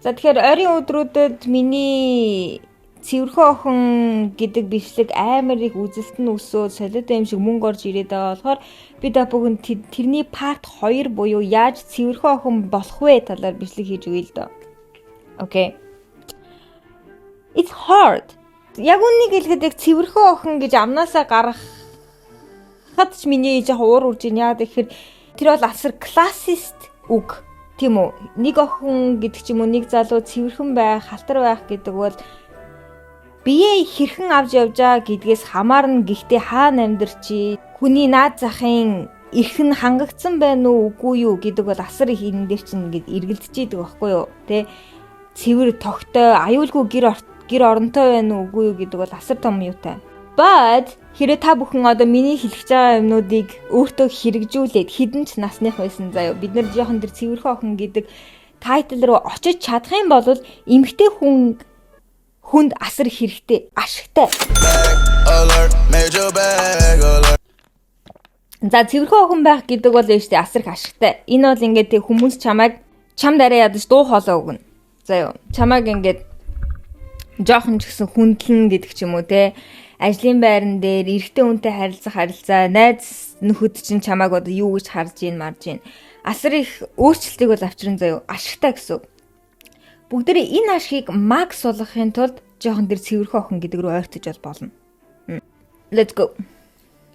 За тэгэхээр ойрын өдрүүдэд миний цэвэрхэн охин гэдэг бичлэг амар их үзэлт нь өсөөд солиод юм шиг мөнгө орж ирээд байгаа болохоор би та бүгд тэрний part 2 буюу яаж цэвэрхэн охин болох вэ талаар бичлэг хийж өгье л доо. Okay. It's hard. Яг үнийг хэлэхэд яг цэвэрхэн охин гэж амнаасаа гаргахад ч миний яг уур үрж ийн. Яг тэгэхээр тэр бол асар классист үг. Тийм үү? Нэг охин гэдэг ч юм уу нэг залуу цэвэрхэн байх, халтар байх гэдэг бол бие хэрхэн авч явж байгаа гэдгээс хамаарна. Гэхдээ хаана амьдарчи, хүний наад захын эрхэн хангагдсан байна уу үгүй юу гэдэг бол асар их энэ дээр чинь ингээд эргэлдэж идэг байхгүй юу? Тэ цэвэр тогтой, аюулгүй гэр оронтой байна уу үгүй юу гэдэг бол асар том юутай. But хэрэг та бүхэн одоо миний хэлж байгаа юмнуудыг өөртөө хэрэгжүүлээд хідэн ч насных байсан заяа. Бид нэр жоохон тэр цэвэрхэн охин гэдэг тайтл руу очиж чадах юм бол эмэгтэй хүнд асар хэрэгтэй, ашигтай. За цэвэрхэн охин байх гэдэг бол ээ штэ асар их ашигтай. Энэ бол ингээд тэг хүмүүс чам дараа ядаж дуу хоолой өгнө. Заяа. Чамайг ингээд жоохон ч гэсэн хүндлэн гэдэг ч юм уу те. Ажлын байран дээр эрэгтэй хүнтэй харилцаа, найз нөхөд чинь чамайг одоо юу гэж харж ийн марж ийн. Асар их өөрчлөлтийг бол авчрын заяа. Ашигтай гэсэн. Бүгдээрээ энэ ашгийг макс болгохын тулд жоохон тэр цэвэрхэн охин гэдэг рүү ойртож болно. Let's go.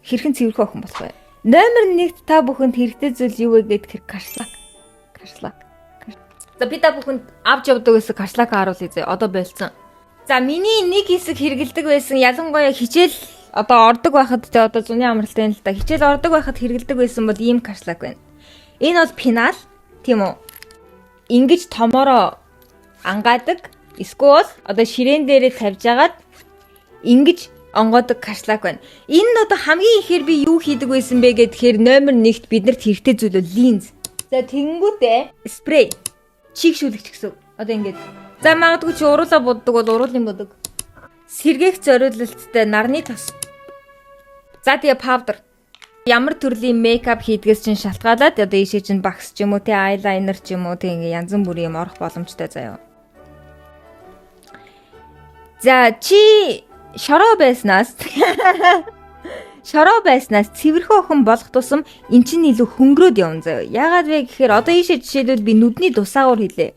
Хэрхэн цэвэрхэн охин болох вэ? Номер 1 та бүхэнд хэрэгтэй зүйл юу вэ гэхээр каршлаг. За би та бүхэнд авч явдаг гэсэн каршлагаа харуулъя зэ. Одоо болцсон. За миний нэг хэсэг хэрэгэлдэг байсан ялангуяа хичээл одоо ордог байхад те одоо зуны амралтай юм л да. Хичээл ордог байхад хэрэгэлдэг байсан бол ийм каршлаг байна. Энэ бол пенал тийм үү? Ингиж томороо ангаадаг. Эсвэл одоо ширээн дээрээ тавьж агаад ингиж онгоодог каршлаг байна. Энэ нь одоо хамгийн ихээр би юу хийдэг байсан бэ гэхээр номер 1-т биднэрт хэрэгтэй зүйл бол линз. За тэгэнгүүтээ спрей чигшүүлэгч гэсэн. Одоо ингэж. За магадгүй чи уруулаа буддаг бол уруулын будаг. Сэргээх зориулалттай нарны тос. За тэгээ павдер. Ямар төрлийн мейкап хийдгээс чинь шалтгаалаад одоо ийшээ чинь багс ч юм уу те айлайнер ч юм уу те ингээ янз бүрийн юм орох боломжтой заяа. За чи шороо байснаас цэвэрхэн охин болох тусам эн чинь илүү хөнгөрөөд явна заяа. Яагаад вэ гэхээр одоо ийшээ жишээлбэл би нүдний дусаагуур хийлээ.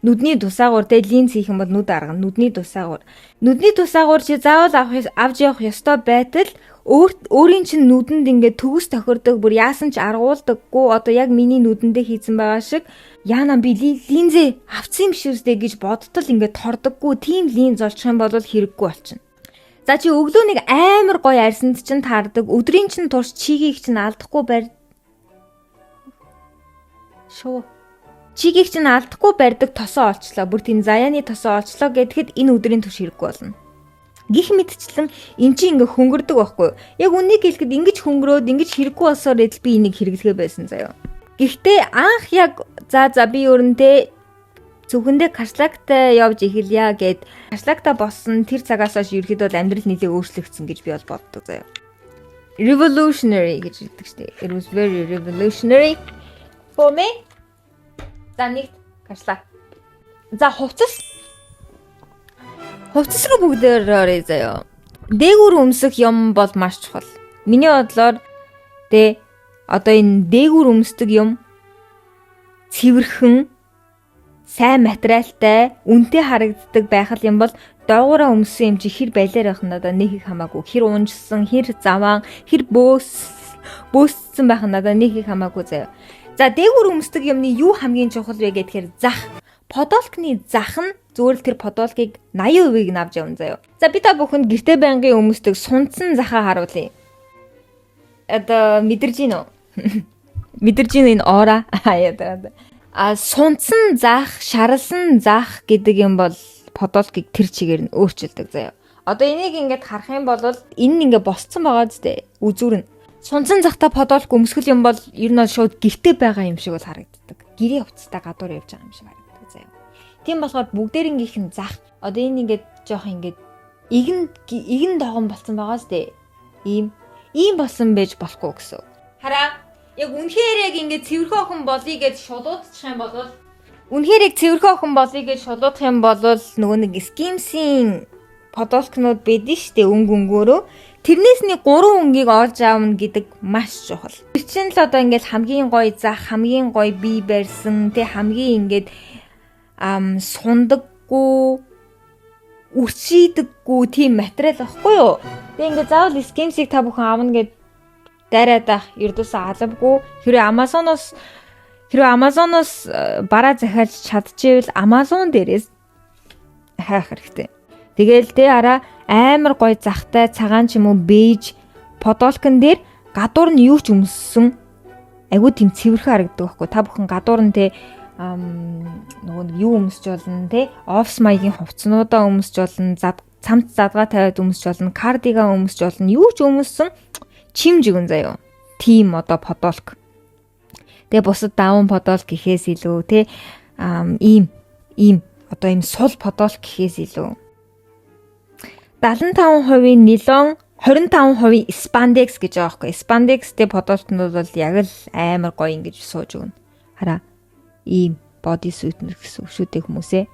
Нүдний дусаагуур те линз хийх юм бол нүд аргана. Нүдний дусаагуур чи заавал авч явах ёстой байтал өөрийн чинь нүдэнд ингээд төгс тохирдог бүр яасан ч аргуулдаггүй одоо яг миний нүдэндээ хийцэн байгаа шиг яана би линзээ авцсан юм шиг үстэй гэж бодтол ингээд тордоггүй тийм линз олчих юм бол хэрэггүй болчихно. За чи өглөө нэг амар гоё арьсанд чинь таардаг өдрийн чинь турш чигийг чинь алдахгүй барьдаг тосоо олчлоо. Бүр тийм заяаны тосоо олчлоо гэхэд энэ өдрийн турш хэрэггүй болно. Гэх мэтчлэн эн чинь ингээ хөнгөрдөг байхгүй юу? Яг үнийг хэлэхэд ингэж хөнгөрөөд ингэж хэрэггүй болсоор эдл би энийг хэрэглэхээ байсан заяа. Гэхдээ анх яг за би өөрөндөө зөвхөндөө каршлагтай явж эхэлье гэд каршлагтай болсон тэр цагаас хойш ерөөд бол амьдрал нэлээд өөрчлөгдсөн гэж би бол боддог заяа. Revolutionary гэж хэлдэг шүү дээ. It was very revolutionary for me. За нэг каршлаг. За хувцас руу бүгдээр орё заяа. Дээгүүр өмсөх юм бол маш чухал. Миний бодлоор одоо энэ дээгүүр өмсдөг юм цэвэрхэн, сайн материалтай, үнэтэй харагддаг байх юм бол доогоороо өмссөн юм чи хэр байлаар байх нь одоо нэг их хамаагүй. Хэр унжсан, хэр заваан, хэр бөөссөн байх нь одоо нэг их хамаагүй заяа. За дээгүүр өмсдөг юмны юу хамгийн чухал вэ гэхээр зах. Подолкны зах нь зүгээр л тэр подолкыг 80%-ийг нь авч явна заяа. За би та бүхэнд гэртээ байнгын өмсдөг сунцсан захаа харуулъя. Одоо мэдэрж гин үү? Мэдэрж гин энэ оора. Сунцсан зах, шаралсан зах гэдэг юм бол подолкыг тэр чигээр нь өөрчилдөг заяа. Одоо энийг ингээд харах юм бол энэ ингээ босцсон байгаа зү үзүүр нь. Сунцсан захта подолк өмсгөл юм бол ер нь шууд гэртээ байгаа юм шиг бол харагддаг. Гэрээ хувцастай гадуур явж байгаа юм шиг харагддаг заяа. Тийм болохоор бүгдээрнгийнх нь зах. Одоо энэ ингээд жоох ингээд игэн догон болсон байгаа зү. Ийм болсон байж болохгүй гэсэн. Хараа яг үнэхээр яг ингээд цэвэрхэн охин болъё гэж шулуудчих юм бол Үнэхээр яг цэвэрхэн охин болъё гэж шулуудах юм бол нөгөө нэг Skims-ийн подолкнууд байдэн штэ өнгөөрөө. Тэрнээс нэг 3 өнгийг олж аавна гэдэг маш чухал. Тэр чинь л одоо ингээд хамгийн гоё зах, хамгийн гоё бие барьсан, тэ хамгийн ингээд сундаггүй, үрчийдэггүй тийм материал байхгүй юу? Тэгээ ингээд заавал Skims-ийг та бүхэн аавна гэд дайраад ах ердөөсөө алавгүй. Хэрвээ Amazon-оос бараа захиалж чадчихвэл Amazon дээрээс хайх хэрэгтэй. Тэгээл тэ араа амар гоё захтай цагаан ч юм уу бэж подолкон дээр гадуур нь юу ч өмссөн айгуу тийм цэвэрхэн харагддаг байхгүй. Та бүхэн гадуур нь тэ нөгөө юу өмсч болно тэ офс маягийн хувцснуудаа өмсч болно, цамц задгаа тавиад өмсч болно, кардиган өмсч болно, юу ч өмссөн чимж өгөн заяа. Тим одоо подолк. Тэгээ бусад даун подолк гэхээс илүү тэ ийм одоо ийм сул подолк гэхээс илүү 75% нилон 25% spandex гэж байгаа байхгүй. Spandexтэй подолкнууд бол яг л амар гоё ингэж сууж өгнө. Хараа ийм body suit гэсэн үг шүү дээ хүмүүсээ.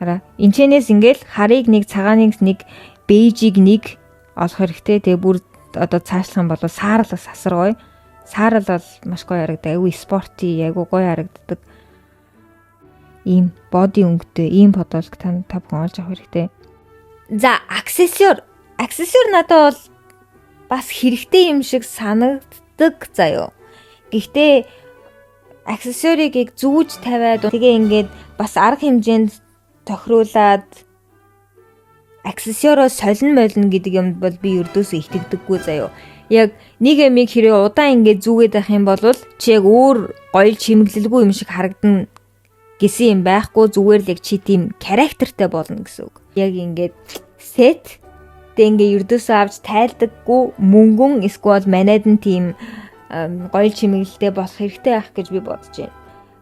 Хараа энэчнээс ингээл харыг нэг, цагааныг нэг, бэйжийг нэг олох хэрэгтэй. Тэгээ бүр одоо цаашлах юм бол саарал бас асар гоё. Саарал бол маш гоё харагддаг. Айгу спорти, айгу гоё харагддаг. Ийм body өнгөтэй ийм подолк та бүхэн олж авах хэрэгтэй. За, аксессуар надад бол бас хэрэгтэй юм шиг санагддаг заяо. Гэхдээ аксессуарыг зүүж тавиад тэгээ ингээд бас арга хэмжээнд тохируулаад аксессуароо солино молно гэдэг юм бол би ердөөсөө итгэдэггүй заяо. Яг нэг ямиг хэрэг удаан ингээд зүүгээд байх юм бол чи яг өөр гоё чимэглэлгүй юм шиг харагдана гэсэн юм байхгүй, зүгээр л яг чи тийм характертай болно гэсэн үг. Яг ингээд set тэг ингээд ердөөсөө авч тайлдаггүй мөнгөн эсвэл манайд нь тийм гоё чимэглэлтэй болох хэрэгтэй байх гэж би бодож байна.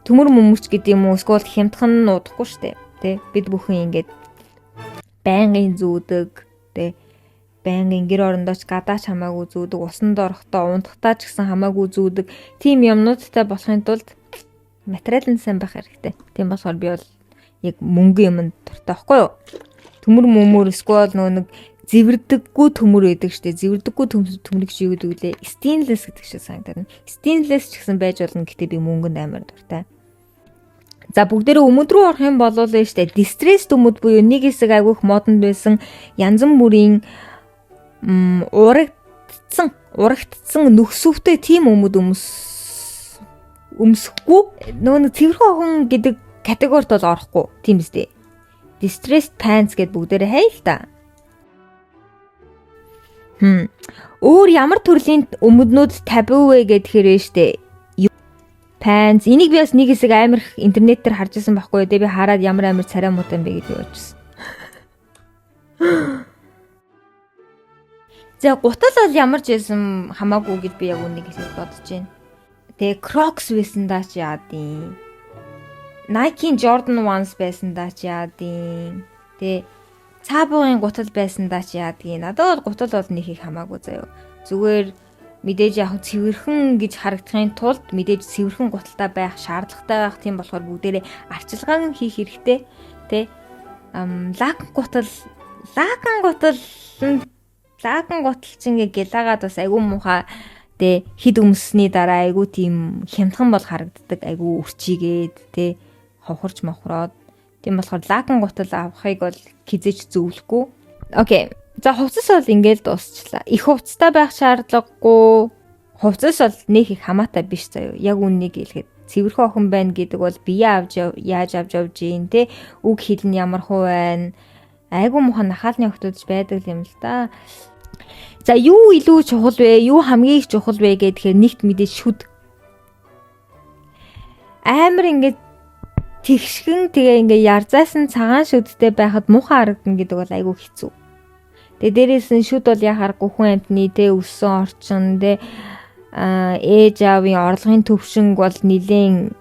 Төмөр мөмөрч гэдэг юм уу эсвэл хямдхан нуудахгүй штэ. Тэ бид бүхэн ингээд байнгын зүүдэг, тэ байнгын гэр орондооч гадаач хамаагүй зүүдэг, усанд орохдоо унтахтаа ч гэсэн хамаагүй зүүдэг. Тийм юмнуудтай болохын тулд материал нь сайн байх хэрэгтэй. Тийм болохоор би бол яг мөнгө юмд дуртай байхгүй юу? Төмөр мөмөр эсвэл нэг зэвэрдэггүй төмөр байдаг штэ. Зэвэрдэггүй төмөрийг чи юу гэдэг лээ? Stainless гэдэг шиг санагдана. Stainless ч гэсэн байж болно, гэхдээ би мөнгөнд амар дуртай. За бүгдээрээ өмд рүү орох юм бол штэ distressed өмд буюу нэг хэсэг айгүйх модонд байсан янз бүрийн урагдсан нөхсөвтэй тийм өмд өмсөхгүй нөгөө цэвэрхэн охин гэдэг категорид бол орохгүй тийм үстэй. Distressed pants гэд бүгдээрээ хай л та. Өөр ямар төрлийн өмднүүд табу вэ гэхээр штэ. Pants энийг би бас нэг хэсэг амар интернетээр харж байсан байхгүй. Тэгээ би хараад ямар амар царай муутай юм бэ гэж бодчихсон. За гутал бол ямар ч байсан хамаагүй гэж би яг үнийг хэлээд бодож байна. Тэгээ Crocs байсан даа чи яадیں۔ Nike-ийн Jordan 1s байсан даа чи яадیں۔ Тэгээ цаабуугийн гутал байсан даа чи яадیں۔ Надад бол гутал бол нэг их хамаагүй заяо. Зүгээр мэдээж яг цэвэрхэн гэж харагдахын тулд мэдээж цэвэрхэн гуталтай байх шаардлагатай байх. Тийм болохоор бүгдээрээ арчилгаан хийх хэрэгтэй. Тэ лакан гутал чинь гэлаагаад бас айгүй муухай тэ хид өмссний дараа айгүй тийм хямдхан бол харагддаг, айгүй үрчигээд тэ ховхорч мохроод. Тийм болохоор лакан гутал авахыг бол хизээч зөвлөхгүй. Окей. За хувцас бол ингээл дуусчлаа. Их хувцастай байх шаардлагагүй. Хувцас бол нэг их хамаатай биш заяа. Яг үннийг хэлэхэд цэвэрхэн охин байна гэдэг бол бие яаж авч явж гин тэ үг хэлн ямар хуу байна. Айгу мухан нахаалны охтууд байдаг юм л да. За юу илүү чухал вэ? Юу хамгийн их чухал вэ гэхээр нэгт мэдээж шүд. Амар ингээд тэгшгэн тэгээ ингээ ярзаасан цагаан шүдтэй байхад муухай харагдана гэдэг бол айгу хэцүү. Тэгээ дээрээс нь шүд бол яхааргүй хүн амтны тэ өссөн орчин тэ ээж аавын орлогын төвшинг бол нилээн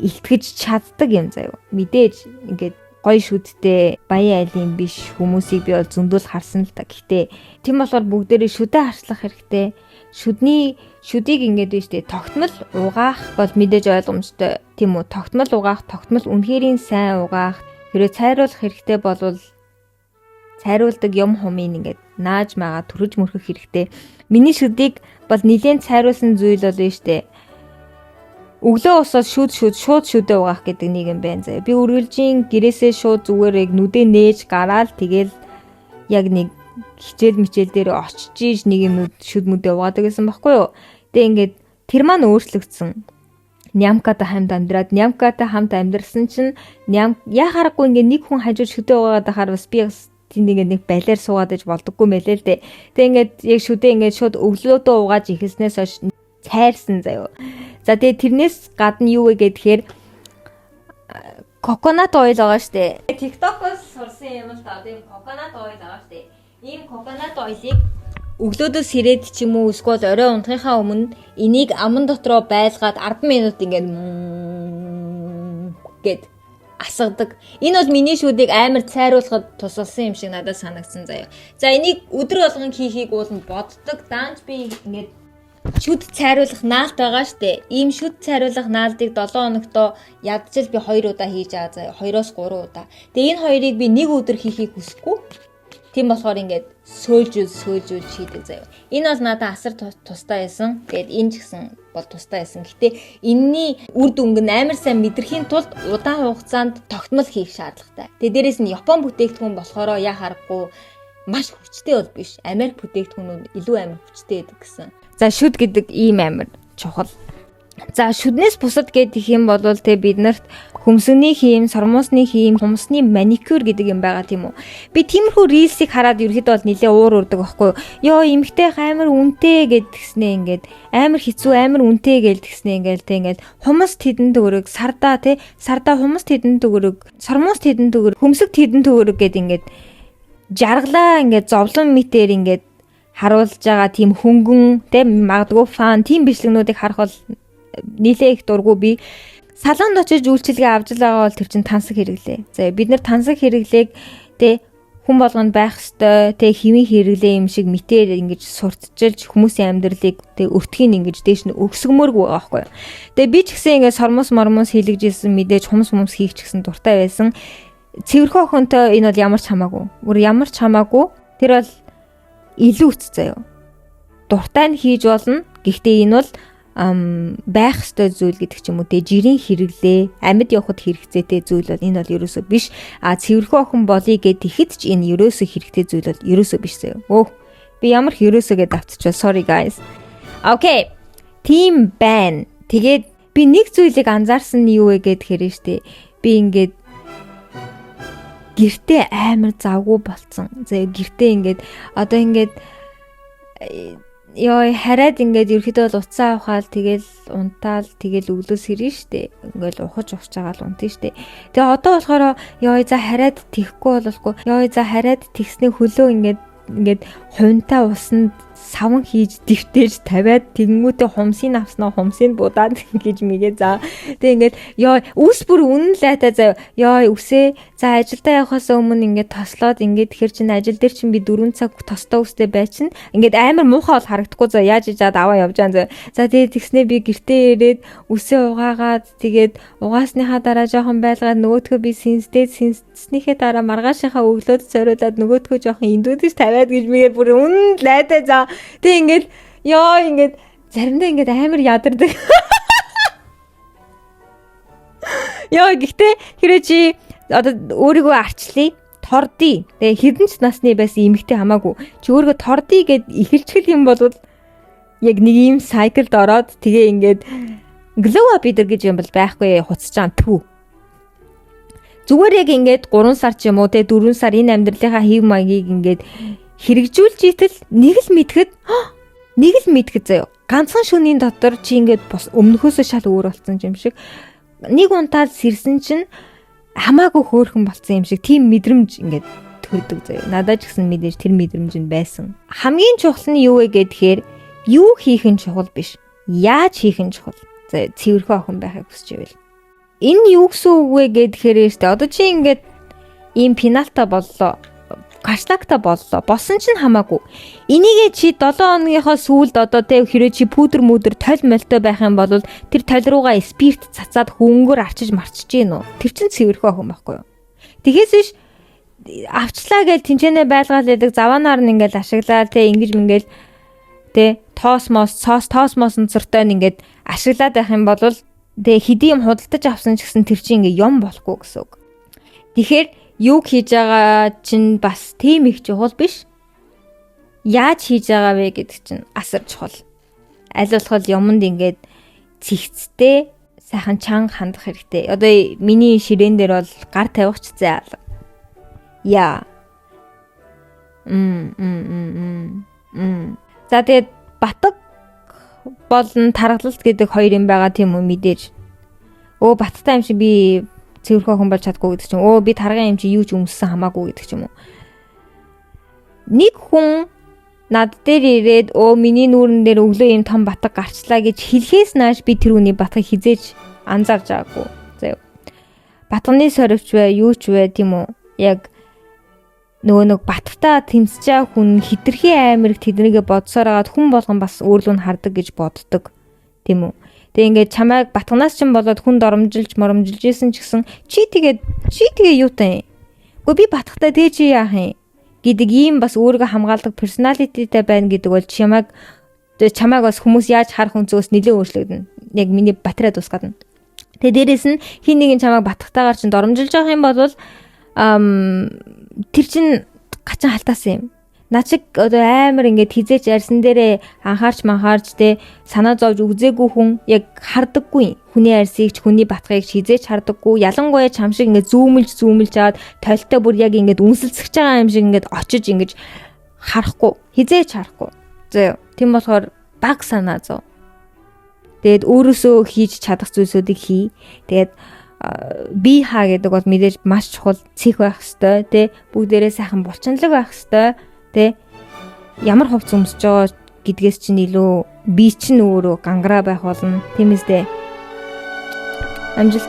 илтгэж чаддаг юм заяа. Мэдээж ингээд гоё шүдтэй баян айлын биш хүмүүсийг би бол зөндөл харсан л та. Гэхдээ тийм болохоор бүгдээрээ шүдэ харчлах хэрэгтэй. Шүдийг ингээд биш үү тогтмол угаах бол мэдээж ойлгомжтой тийм үү. Тогтмол угаах, тогтмол үнэхэрийн сайн угаах, хэрэг цайруулах хэрэгтэй болвол цайруулдаг юм хумын ингээд нааж магаа төрөж мөрхөх хэрэгтэй. Миний шүдийг бол нэлээд цайруулсан зүйл бол биш үү. Өглөө усаас шууд шүдэ угаах гэдэг нэг юм байна заяа. Би үргэлжийн гэрээсээ шууд зүгээр яг нүдэ нээж гараал тэгэл яг нэг хичээл дээр очиж нэг юм шүд мүдэ угаадаг гэсэн баггүй юу. Тэгээ ингээд тэр маань өөрчлөгдсөн. Нямкатай хамт амьдрсан чинь яа харахгүй ингээд нэг хүн хажууд шүдэ угаагаад ахаар бас би тэнд ингээд нэг балиар суугаад иж болдоггүй мэлээ л дээ. Тэгээ ингээд яг шүдэ ингээд шууд өглөөдөө угааж ихэснээс хойш цайрсан заяа. За тэгээ тэрнээс гадна юу вэ гэхээр coconut oil байгаа штэ. TikTok-оос сурсан юм л та. Тийм coconut oil байгаа штэ. Ийм coconut oil-ыг өглөөдөөс ирээд ч юм уу эсвэл орой унтахынхаа өмнө энийг аман дотроо байлгаад 10 минут ингээд гэд асгадаг. Энэ бол миний шүдийг амар цайруулахад тусалсан юм шиг надад санагдсан заяа. За энийг өдөр болгон хийхийг уулын боддог. Даанч би ингээд шүд цайруулах наалт байгаа штэ. Ийм шүд цайруулах наалтыг 7 хоногтоо ядчил би 2 удаа хийж байгаа заяа. 2-оос 3 удаа. Тэгээ энэ хоёрыг би нэг өдөр хийхийг хүсэхгүй. Тийм болохоор ингээд сөөлжүүл хийдэг заяа. Энэ бол надад асар тустай байсан. Тэгээд энэ ч гэсэн бол тустай байсан. Гэтэ энэний үр дүнг нь амар сайн мэдрэхийн тулд удаан хугацаанд тогтмол хийх шаардлагатай. Тэгээд дээрэс нь Япон бүтээгдэхүүн болохоор яа харахгүй маш хүчтэй бол биш. Америк бүтээгдэхүүнүүд илүү амар хүчтэй байдаг гэсэн. За шүд гэдэг ийм амар чухал. За шүднээс бусад гэдэг юм бол те бид нарт хөмсгний хийм, сормуусны хийм, хумсны маникюр гэдэг юм байгаа тийм үү. Би тиймэрхүү рилсийг хараад ерөөхдөө бол нэлээ уур урдаг байхгүй юу. Йоо эмхтэй амар үнэтэй гэдгснээ ингээд амар хэцүү амар үнэтэй гэлдгснээ ингээд те ингээд хумс тэдэн төгрөг сардаа хумс тэдэн төгрөг, сормуус тэдэн төгрөг, хөмсөг тэдэн төгрөг гэд ингээд жаргалаа ингээд зовлон мэтэр ингээд харуулж байгаа тийм хөнгөн те магадгүй фан тийм бичлэгнүүдийг харах бол нилээ их дургу би салонд очиж үйлчилгээ авч байгаа бол тэр чин тансаг хэрэглээ. За бид нар тансаг хэрэглээг те хүн болгонд байх ёстой те химийн хэрэглээ юм шиг мэтээр ингэж сурталчилж хүмүүсийн амьдралыг те өртгийг ингэж дээш нь өгсгмөргүй байгаа байхгүй. Тэгээ би ч гэсэн ингэ сормос мормос хийлгэжсэн мэдээж хумс хийх ч гэсэн дуртай байсан. Цэвэрхэн охинтой энэ бол ямар ч хамаагүй. Тэр бол илүү үц заяа. Дуртай нь хийж болно. Гэхдээ энэ бол байх ёстой зүйл гэдэг ч юм уу те жирийн хэрэглээ амьд явахад хэрэгцээтэй зүйл бол энэ бол ерөөсөө биш. Цэвэрхэн охин болъё гэд ихэд ч энэ ерөөсөө хэрэгтэй зүйл бол ерөөсөө биш заяа. Би ямар ч ерөөсөө гэд автчихваа. Sorry guys. Okay. Тийм байна. Тэгээд би нэг зүйлийг анзаарсан нь юу вэ гэхээр штэ. Би ингээд гэртээ амар завгүй болцсон. Заяа гэртээ ингээд одоо ингээд ёо хараад ингээд ерөөхдөө л уцаа авахаал тэгэл унтаал тэгэл өглөөс ирнэ штэ. Ингээл ухаж байгаа л унтна штэ. Тэгээ одоо болохоор ёо за хараад тихгүй болохгүй. Ёо за хараад тэгснэ хөлөө ингээд хувинтаа усанд савн хийж дэвтээж тавиад тэгэнгүүтээ хумсыг авснаа хумсыг будаад гэж мэгээ за. Тэг ингээд ёо үс бүр үнэн лайта заа. Ёо үсээ за ажилдаа явахаас өмнө ингээд тослоод ингээд тэгэхэр чин ажил дээр чин би 4 цаг тостоо үстэй байчин. Ингээд амар муухай бол харагдахгүй за яаж ижаад аваа явж байгаа. За тэгээ тэгснээ би гэртээ ирээд үсээ угаагаад тэгээд угаасныхаа дараа жоохон байлгаад нөгөөдгөө би синснийхээ дараа маргаашийнхаа өглөөд зориулаад нөгөөдгөө жоохон индүүдэж тавиад гэж мэгээ бүр үнэн лайта за. Тэг ингээд ёо ингээд заримдаа ингээд амар ядардаг. Ёо гэхдээ хэрэг чи одоо өөрийгөө арчлаа тордий. Тэгээ хэдэн ч насны байсан эмэгтэй хамаагүй. Чи өөрийгөө тордий гэд ихэлчгэл юм бол яг нэг ийм сайклд ороод тэгээ ингээд glow up идэр гэж юм бол байхгүй хуцаж байгаа түү. Зүгээр яг ингээд 3 сар ч юм уу те 4 сар энэ амьдралынхаа хэв маягийг ингээд хэрэгжүүлж итэл нэг л мэдхэд заяа. Ганцхан шөнийн дотор чи ингээд өмнөхөөсөө шал өөр болсон юм шиг нэг унтаад сэрсэн чинь хамаагүй хөөрхөн болсон юм шиг тийм мэдрэмж ингээд төрдөг заяа. Надад ч гэсэн мэдээж тэр мэдрэмж нь байсан. Хамгийн чухал нь юу вэ гэхээр юу хийх нь чухал биш. Яаж хийх нь чухал. За цэвэрхэн охин байхыг хүсэж байвал. Энэ юу гэсэн үг вэ гэхээр штэ одоо чи ингээд ийм пенальта боллоо. Кашлакта боллоо. Болсон ч хамаагүй. Энийгээ чи 7 хоногийнхоо сүүлд одоо тэ хэрэг чи пудр тол молтой байх юм бол тэр тол руугаа спирт цацаад хөнгөөр арчиж марчиж гин үү. Тэр чин цэвэрхүү охин байхгүй юу? Тэгээс биш авчлаа гэж тэнцэнэ байлгаал байдаг заваанаар нь ингээл ашиглаа тэ ингэж мингээл тэ тоос моос онцортой нь ингээд ашиглаад байх юм бол тэ хэдий юм худалдаж авсан ч гэсэн тэр чинь ингээ юм болохгүй гэсэн үг. Тэгэхээр юу хийж байгаа чинь бас тийм их чухал биш. Яаж хийж байгаа вэ гэдэг чинь асар чухал. Аль болох юмд ингээд цэгцтэй сайхан чанга хандах хэрэгтэй. Одоо миний ширээн дээр бол гар тавих ч зай. Яа. За тэгээд батг болон таргалалт гэдэг хоёр юм байгаа тийм үү мэдээж. Баттай юм шиг би цэвэрхүү хүн болж чадгүй гэдэг чинь би тарган юм чи юу ч өмссөн хамаагүй гэдэг ч юм уу. Нэг хүн над дээр ирээд миний нүүрэн дээр өглөө юм том батг гарчлаа гэж хэлхээс нааш би тэр үний батгыг хизээж анзаарж байгаагүй. Заяа. Батганы сорвч бай, юу ч бай тийм үү. Яг нөгөө батгтаа тэмцэж байгаа хүн хитрхи амир тэднийгээ бодсоор агаад хүн болгон бас өөрлөө нь хардаг гэж боддог. Тийм үү. Тэгээ ингээд чамайг батганаас ч болоод хүн доромжилж исэн ч гэсэн чи тэгээ юутай юм. Гэхдээ би батгтаа тэгээ чи яах юм гэдэг ийм бас өөрийгөө хамгаалдаг персоналититэй байна гэдэг бол чамайг бас хүмүүс яаж харах үнцгөөс нэлээд өөрчлөгдөнө. Яг миний батарей дуусгаад. Тэгээ дээрэс нь хин нэгэн чамайг батгтаагаар чинь доромжилж байгаа юм бол тэр чин гачин халтаасан юм. Начиг одоо амар ингээд хизээч арьсан дээрээ анхаарч те санаа зовж үзээгүй хүн яг хардаггүй. Хүний арьсыг ч хүний батгыг ч хизээч хардаггүй. Ялангуяа чам шиг ингээд зүүмэлж аваад тойлтой бүр яг ингээд үнсэлцэж байгаа юм шиг ингээд очиж ингэж харахгүй. Хизээч харахгүй. Зөө. Тийм болохоор баг санаа зов. Тэгээд өөрөөсөө хийж чадах зүйлсүүдийг хий. Тэгээд би хаа гэдэг бол мэдээж маш чухал цэх байх хэвээр те бүгдээрээ сайхан булчинлаг байх хэвээр те ямар хувц өмсөж байгаа гэдгээс чинь илүү би чинь өөрөө гангара байх болно тийм үстэй амжилт